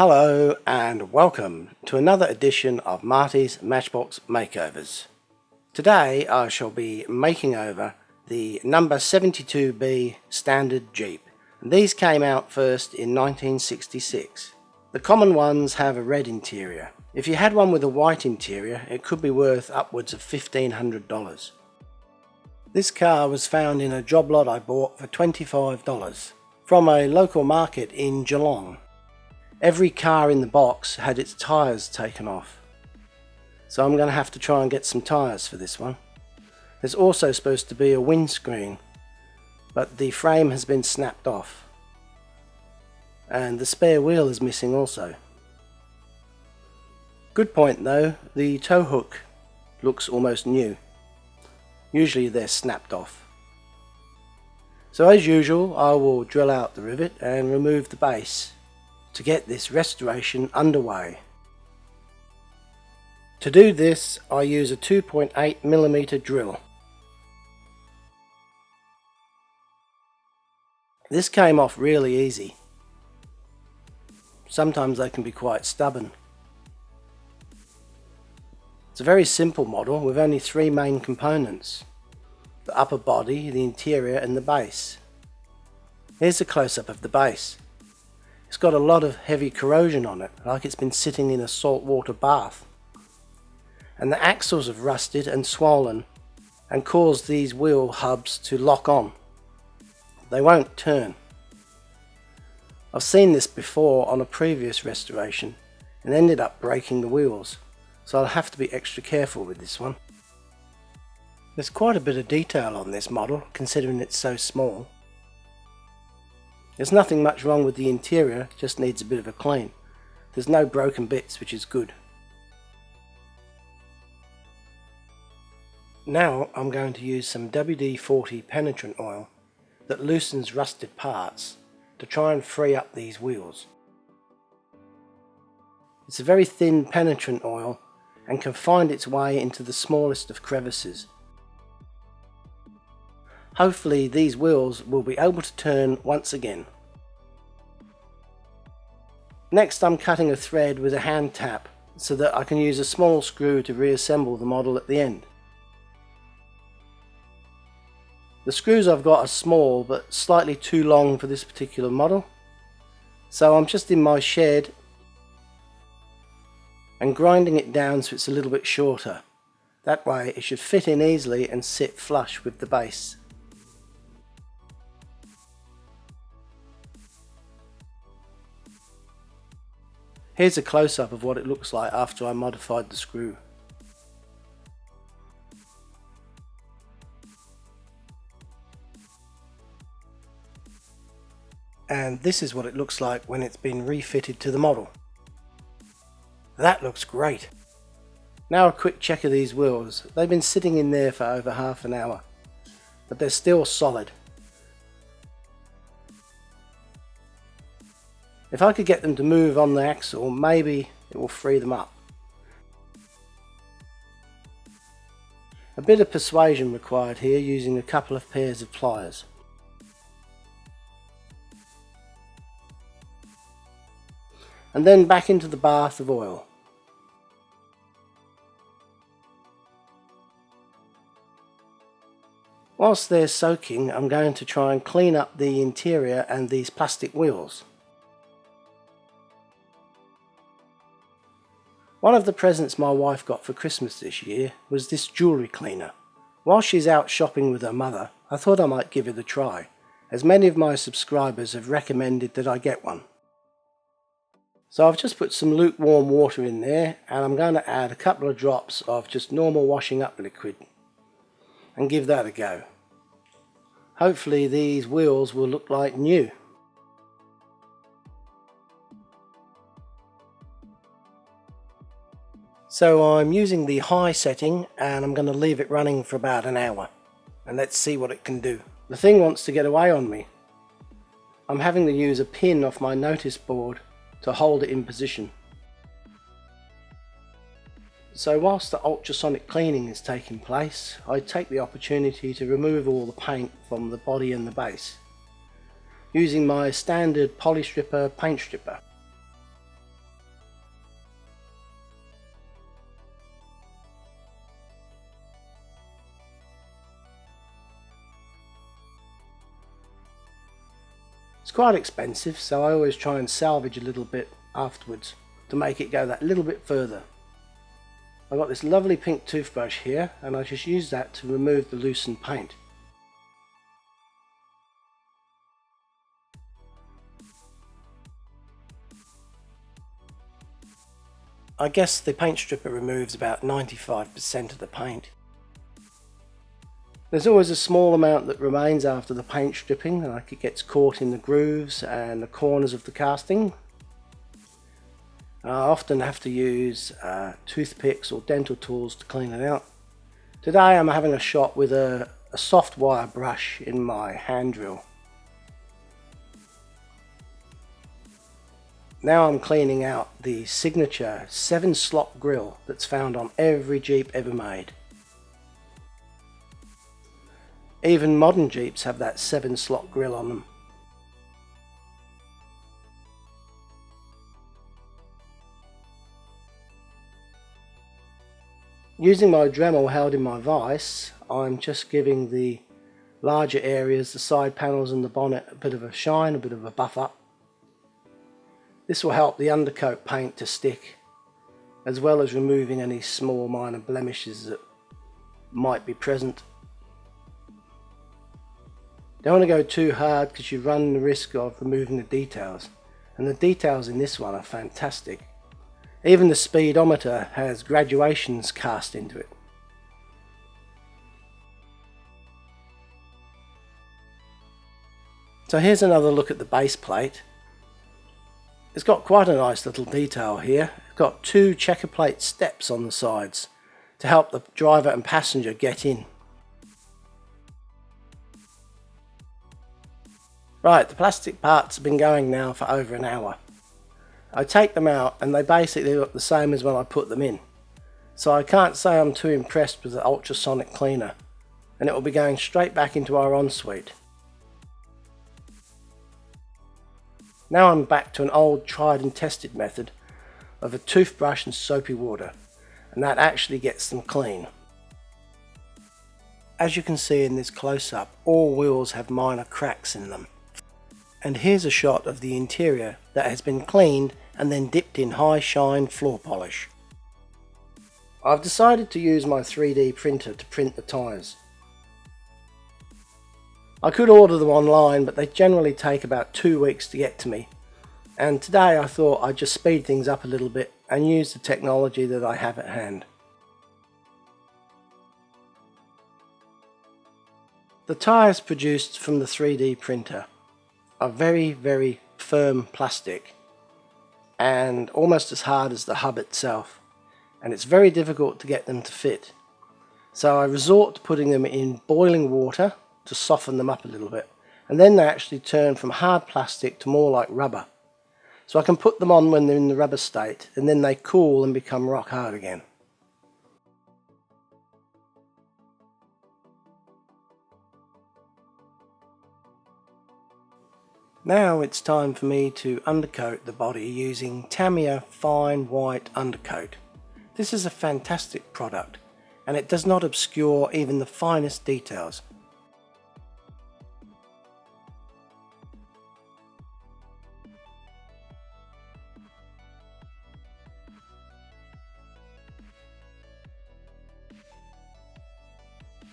Hello and welcome to another edition of Marty's Matchbox Makeovers. Today I shall be making over the number 72B standard Jeep. These came out first in 1966. The common ones have a red interior. If you had one with a white interior, it could be worth upwards of $1,500. This car was found in a job lot I bought for $25 from a local market in Geelong. Every car in the box had its tyres taken off, so I'm going to have to try and get some tyres for this one. There's also supposed to be a windscreen, but the frame has been snapped off, and the spare wheel is missing also. Good point though, the tow hook looks almost new. Usually they're snapped off. So as usual, I will drill out the rivet and remove the base to get this restoration underway. To do this, I use a 2.8mm drill. This came off really easy. Sometimes they can be quite stubborn. It's a very simple model with only three main components: the upper body, the interior and the base. Here's a close-up of the base. It's got a lot of heavy corrosion on it, like it's been sitting in a saltwater bath. And the axles have rusted and swollen and caused these wheel hubs to lock on. They won't turn. I've seen this before on a previous restoration and ended up breaking the wheels, so I'll have to be extra careful with this one. There's quite a bit of detail on this model considering it's so small. There's nothing much wrong with the interior, just needs a bit of a clean. There's no broken bits, which is good. Now I'm going to use some WD-40 penetrant oil that loosens rusted parts to try and free up these wheels. It's a very thin penetrant oil and can find its way into the smallest of crevices. Hopefully these wheels will be able to turn once again. Next I'm cutting a thread with a hand tap so that I can use a small screw to reassemble the model at the end. The screws I've got are small but slightly too long for this particular model, so I'm just in my shed and grinding it down so it's a little bit shorter. That way it should fit in easily and sit flush with the base. Here's a close-up of what it looks like after I modified the screw. And this is what it looks like when it's been refitted to the model. That looks great. Now a quick check of these wheels. They've been sitting in there for over half an hour, but they're still solid. If I could get them to move on the axle, maybe it will free them up. A bit of persuasion required here using a couple of pairs of pliers. And then back into the bath of oil. Whilst they're soaking, I'm going to try and clean up the interior and these plastic wheels. One of the presents my wife got for Christmas this year was this jewellery cleaner. While she's out shopping with her mother, I thought I might give it a try, as many of my subscribers have recommended that I get one. So I've just put some lukewarm water in there, and I'm going to add a couple of drops of just normal washing up liquid and give that a go. Hopefully these wheels will look like new. So I'm using the high setting and I'm going to leave it running for about an hour, and let's see what it can do. The thing wants to get away on me. I'm having to use a pin off my notice board to hold it in position. So whilst the ultrasonic cleaning is taking place, I take the opportunity to remove all the paint from the body and the base, using my standard polystripper paint stripper. It's quite expensive, so I always try and salvage a little bit afterwards to make it go that little bit further. I've got this lovely pink toothbrush here, and I just use that to remove the loosened paint. I guess the paint stripper removes about 95% of the paint. There's always a small amount that remains after the paint stripping, like it gets caught in the grooves and the corners of the casting. I often have to use toothpicks or dental tools to clean it out. Today I'm having a shot with a soft wire brush in my hand drill. Now I'm cleaning out the signature 7-slot grille that's found on every Jeep ever made. Even modern Jeeps have that 7-slot grille on them. Using my Dremel held in my vise, I'm just giving the larger areas, the side panels and the bonnet, a bit of a shine, a bit of a buff up. This will help the undercoat paint to stick, as well as removing any small minor blemishes that might be present. Don't want to go too hard because you run the risk of removing the details, and the details in this one are fantastic. Even the speedometer has graduations cast into it. So here's another look at the base plate. It's got quite a nice little detail here. It's got 2 checker plate steps on the sides to help the driver and passenger get in. Right, the plastic parts have been going now for over an hour. I take them out and they basically look the same as when I put them in. So I can't say I'm too impressed with the ultrasonic cleaner, and it will be going straight back into our ensuite. Now I'm back to an old tried and tested method of a toothbrush and soapy water, and that actually gets them clean. As you can see in this close-up, all wheels have minor cracks in them. And here's a shot of the interior that has been cleaned and then dipped in high shine floor polish. I've decided to use my 3D printer to print the tyres. I could order them online, but they generally take about 2 weeks to get to me, and today I thought I'd just speed things up a little bit and use the technology that I have at hand. The tyres produced from the 3D printer are very, very firm plastic and almost as hard as the hub itself, and it's very difficult to get them to fit. So I resort to putting them in boiling water to soften them up a little bit, and then they actually turn from hard plastic to more like rubber. So I can put them on when they're in the rubber state, and then they cool and become rock hard again. Now it's time for me to undercoat the body using Tamiya Fine White Undercoat. This is a fantastic product, and it does not obscure even the finest details.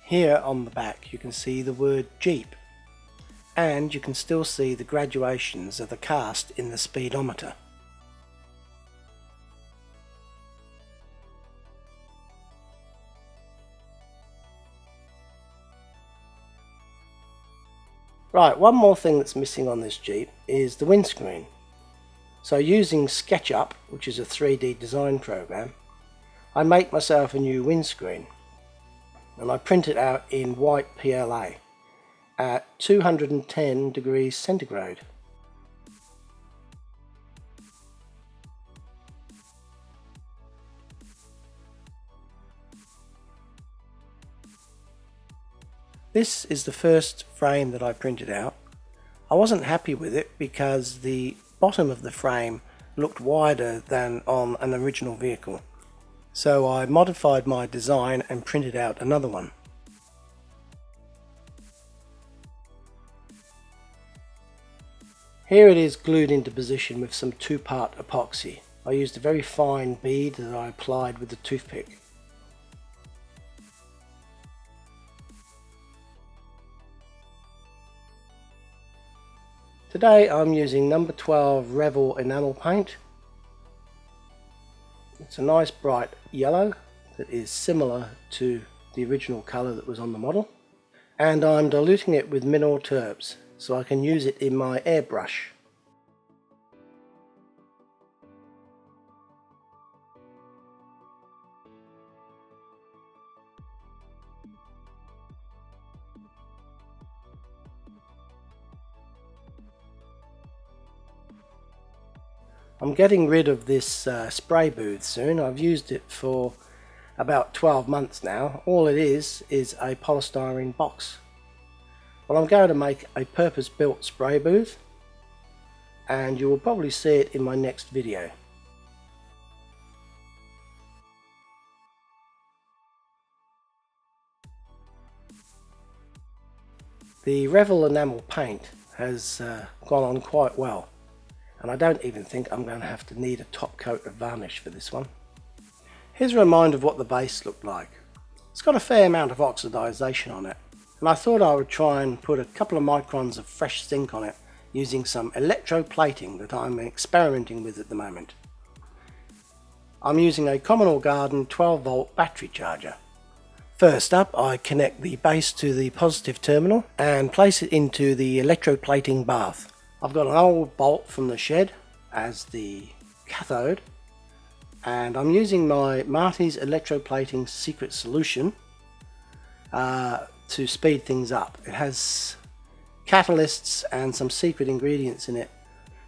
Here on the back you can see the word Jeep, and you can still see the graduations of the cast in the speedometer. Right, one more thing that's missing on this Jeep is the windscreen. So using SketchUp, which is a 3D design program, I make myself a new windscreen, and I print it out in white PLA at 210 degrees centigrade. This is the first frame that I printed out. I wasn't happy with it because the bottom of the frame looked wider than on an original vehicle. So I modified my design and printed out another one. Here it is glued into position with some 2-part epoxy. I used a very fine bead that I applied with a toothpick. Today I'm using number 12 Revel enamel paint. It's a nice bright yellow that is similar to the original colour that was on the model. And I'm diluting it with mineral turbs so I can use it in my airbrush. I'm getting rid of this spray booth soon. I've used it for about 12 months now. All it is a polystyrene box. Well, I'm going to make a purpose-built spray booth, and you will probably see it in my next video. The Revel enamel paint has gone on quite well, and I don't even think I'm going to have to need a top coat of varnish for this one. Here's a reminder of what the base looked like. It's got a fair amount of oxidization on it, and I thought I would try and put a couple of microns of fresh zinc on it using some electroplating that I'm experimenting with at the moment. I'm using a Commodore Garden 12 volt battery charger. First up, I connect the base to the positive terminal and place it into the electroplating bath. I've got an old bolt from the shed as the cathode, and I'm using my Marty's electroplating secret solution to speed things up. It has catalysts and some secret ingredients in it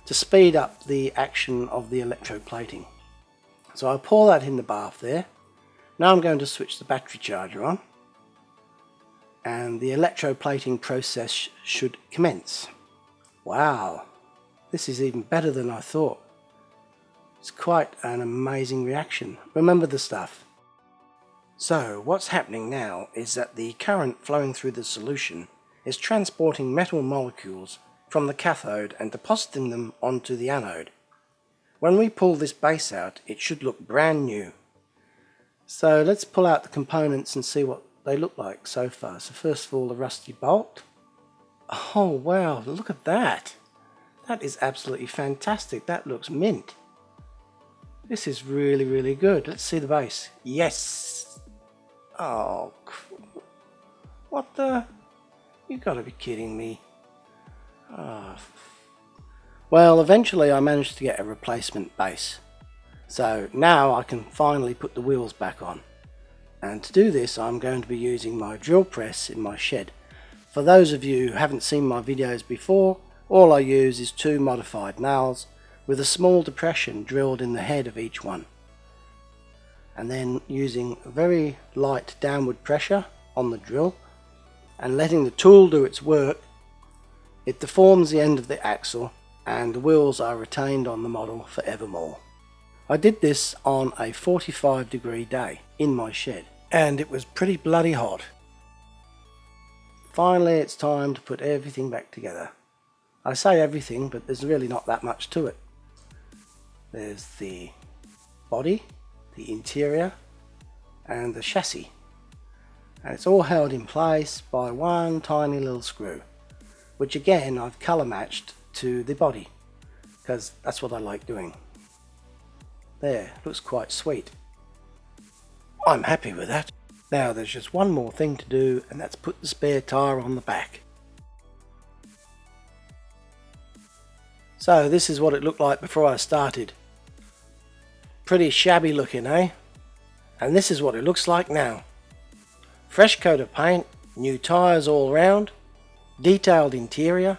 to speed up the action of the electroplating. So I pour that in the bath there. Now I'm going to switch the battery charger on, and the electroplating process should commence. Wow, this is even better than I thought. It's quite an amazing reaction. Remember the stuff. So what's happening now is that the current flowing through the solution is transporting metal molecules from the cathode and depositing them onto the anode. When we pull this base out, it should look brand new. So let's pull out the components and see what they look like so far. So first of all, the rusty bolt. Oh wow, look at that. That is absolutely fantastic. That looks mint. This is really, really good. Let's see the base. Yes! Oh, what the? You gotta be kidding me. Oh. Well, eventually I managed to get a replacement base. So now I can finally put the wheels back on. And to do this, I'm going to be using my drill press in my shed. For those of you who haven't seen my videos before, all I use is 2 modified nails with a small depression drilled in the head of each one. And then using very light downward pressure on the drill and letting the tool do its work, it deforms the end of the axle and the wheels are retained on the model forevermore. I did this on a 45-degree day in my shed, and it was pretty bloody hot. Finally, it's time to put everything back together. I say everything, but there's really not that much to it. There's the body, the interior, and the chassis. And it's all held in place by one tiny little screw, which again I've colour matched to the body, because that's what I like doing. There, looks quite sweet. I'm happy with that. Now there's just one more thing to do, and that's put the spare tyre on the back. So this is what it looked like before I started. Pretty shabby looking, eh? And this is what it looks like now. Fresh coat of paint, new tyres all round, detailed interior.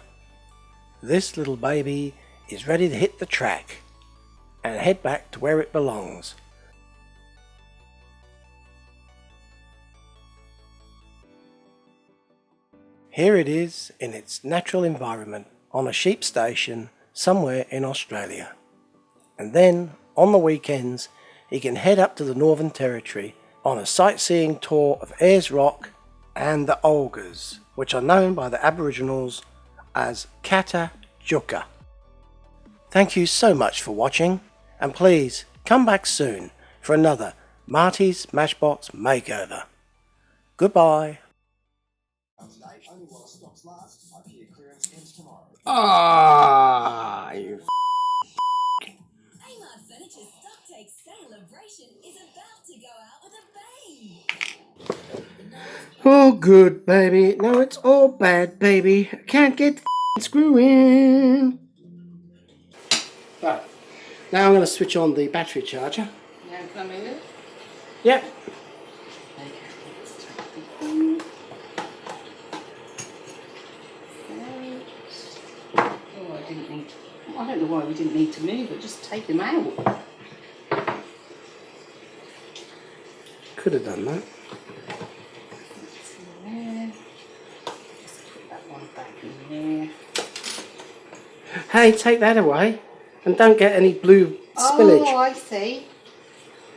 This little baby is ready to hit the track and head back to where it belongs. Here it is in its natural environment on a sheep station somewhere in Australia. And then on the weekends he can head up to the Northern Territory on a sightseeing tour of Ayers Rock and the Olgas, which are known by the Aboriginals as Kata Juka. Thank you so much for watching, and please come back soon for another Marty's Matchbox Makeover. Goodbye. Ah, you Amart Furniture's stock take celebration is about to go out with a bang. all good, baby. No, it's all bad, baby. Can't get the screw in. Right. Now I'm going to switch on the battery charger. Yeah, can I move it? Yep. Oh, I didn't need. I don't know why we didn't need to move it. Just take them out. Could have done that. That's in there. Just put that one back in there. Hey, take that away. And don't get any blue spillage. Oh, I see.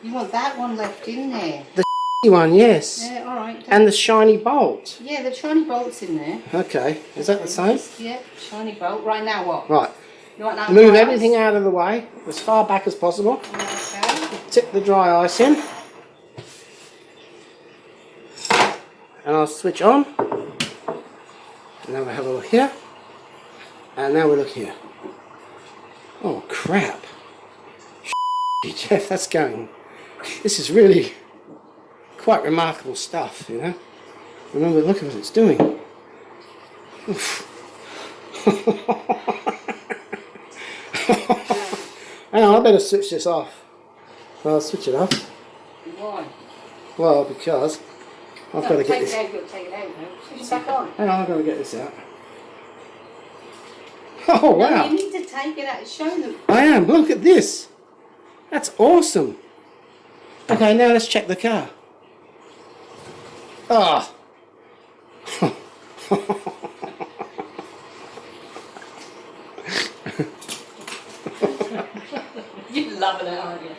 You want that one left in there? The one, yes. Yeah, all right. And the shiny bolt. Yeah, the shiny bolt's in there. Okay, is that the same? Yeah, shiny bolt. Right now, what? Right. You want that Move dry everything ice? out of the way as far back as possible. Okay. Tip the dry ice in. And I'll switch on. And now we have a look here. And now we look here. Oh crap. Jeff, that's going. This is really quite remarkable stuff, you know. Remember, look at what it's doing. Oof. Hang on, I better switch this off. Well, I'll switch it off. Why? Well, because I've got to get this. Take it out, no? Switch it back on. Hang on, I've got to get this out. Oh No, wow! you need to take it out. Show them. I am. Look at this. That's awesome. Okay, now let's check the car. Ah. You're loving it, aren't you?